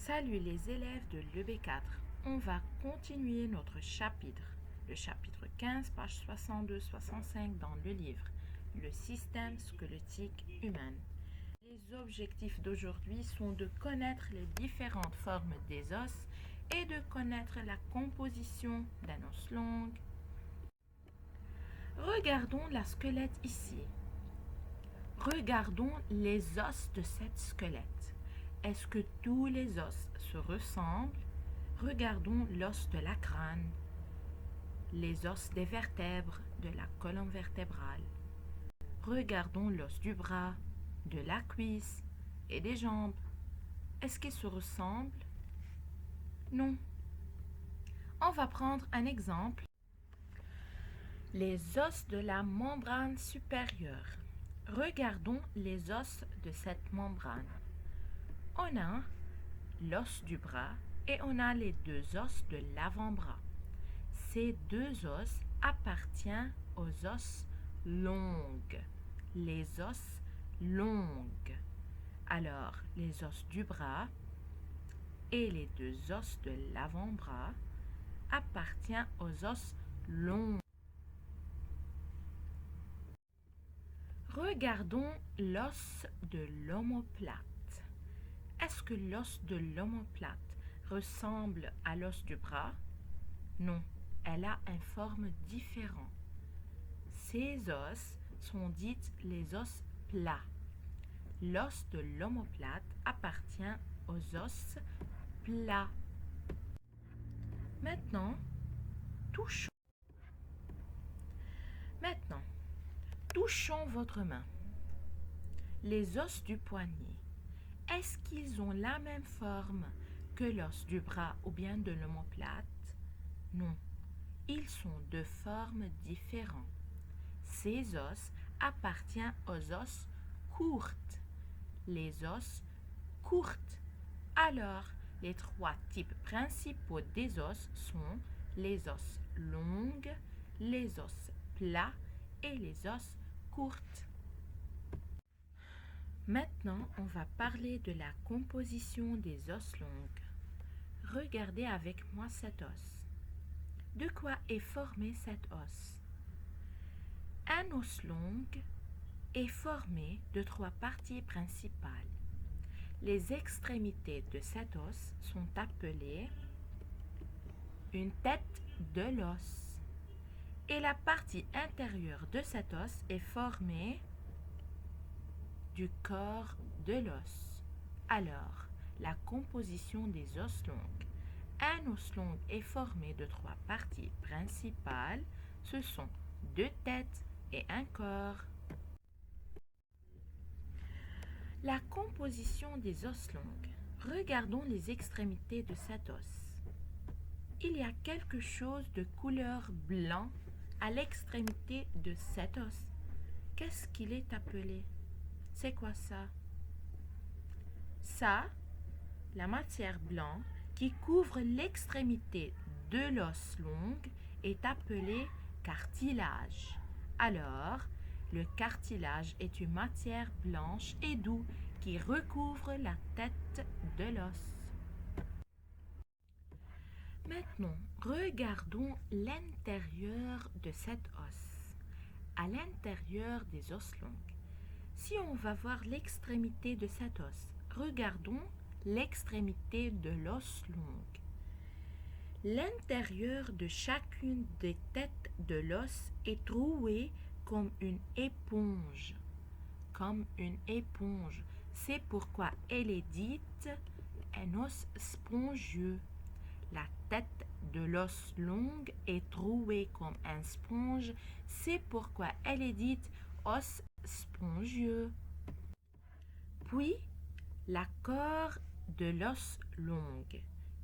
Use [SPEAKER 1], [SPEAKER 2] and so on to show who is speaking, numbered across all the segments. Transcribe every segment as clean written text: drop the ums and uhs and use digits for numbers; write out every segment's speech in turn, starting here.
[SPEAKER 1] Salut les élèves de l'EB4. On va continuer notre chapitre, le chapitre 15, page 62-65 dans le livre, le système squelettique humain. Les objectifs d'aujourd'hui sont de connaître les différentes formes des os et de connaître la composition d'un os long. Regardons la squelette ici. Regardons les os de cette squelette. Est-ce que tous les os se ressemblent? Regardons l'os de la crâne, les os des vertèbres de la colonne vertébrale. Regardons l'os du bras, de la cuisse et des jambes. Est-ce qu'ils se ressemblent? Non. On va prendre un exemple. Les os de la membrane supérieure. Regardons les os de cette membrane. On a l'os du bras et on a les deux os de l'avant-bras. Ces deux os appartiennent aux os longs. Les os longs. Alors, les os du bras et les deux os de l'avant-bras appartiennent aux os longs. Regardons l'os de l'omoplate. Est-ce que l'os de l'omoplate ressemble à l'os du bras? Non, elle a une forme différente. Ces os sont dits les os plats. L'os de l'omoplate appartient aux os plats. Maintenant, touchons votre main. Les os du poignet. Est-ce qu'ils ont la même forme que l'os du bras ou bien de l'omoplate? Non, ils sont de formes différentes. Ces os appartiennent aux os courtes. Les os courtes. Alors, les trois types principaux des os sont les os longs, les os plats et les os courtes. Maintenant, on va parler de la composition des os longs. Regardez avec moi cet os. De quoi est formé cet os? Un os long est formé de trois parties principales. Les extrémités de cet os sont appelées une tête de l'os. Et la partie intérieure de cet os est formée du corps de l'os. Alors, la composition des os longs. Un os long est formé de trois parties principales. Ce sont deux têtes et un corps. La composition des os longs. Regardons les extrémités de cet os. Il y a quelque chose de couleur blanc à l'extrémité de cet os. Qu'est-ce qu'il est appelé? C'est quoi ça? Ça, la matière blanche qui couvre l'extrémité de l'os long est appelée cartilage. Alors, le cartilage est une matière blanche et douce qui recouvre la tête de l'os. Maintenant, regardons l'intérieur de cet os. À l'intérieur des os longs. Si on va voir l'extrémité de cet os, regardons l'extrémité de l'os long. L'intérieur de chacune des têtes de l'os est troué comme une éponge. Comme une éponge. C'est pourquoi elle est dite un os spongieux. La tête de l'os long est trouée comme un sponge. C'est pourquoi elle est dite os spongieux. Puis, la corps de l'os long.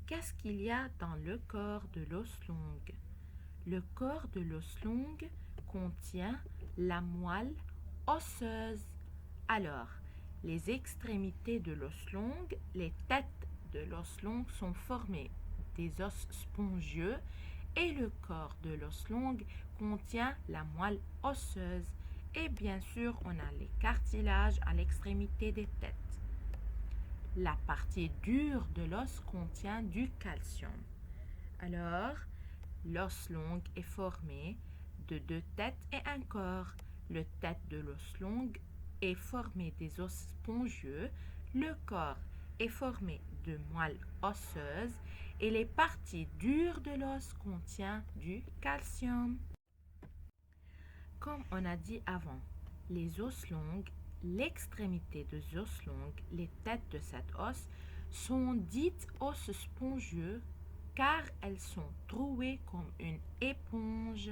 [SPEAKER 1] Qu'est-ce qu'il y a dans le corps de l'os long? Le corps de l'os long contient la moelle osseuse. Alors, les extrémités de l'os long, les têtes de l'os long sont formées des os spongieux et le corps de l'os long contient la moelle osseuse. Et bien sûr, on a les cartilages à l'extrémité des têtes. La partie dure de l'os contient du calcium. Alors, l'os long est formé de 2 têtes et un corps. Le tête de l'os long est formé des os spongieux, le corps est formé de moelle osseuse et les parties dures de l'os contiennent du calcium. Comme on a dit avant, les os longs, l'extrémité des os longs, les têtes de cet os, sont dites os spongieux car elles sont trouées comme une éponge.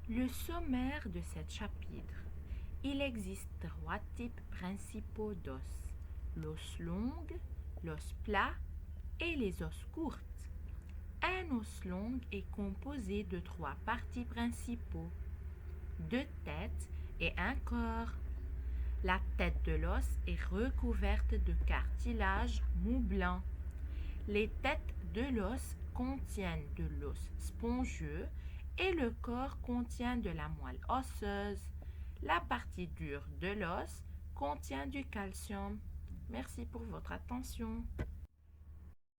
[SPEAKER 1] Le sommaire de cet chapitre. Il existe 3 types principaux d'os. L'os long, l'os plat et les os courtes. Un os long est composé de 3 parties principaux, 2 têtes et un corps. La tête de l'os est recouverte de cartilage mou blanc. Les têtes de l'os contiennent de l'os spongieux et le corps contient de la moelle osseuse. La partie dure de l'os contient du calcium. Merci pour votre attention.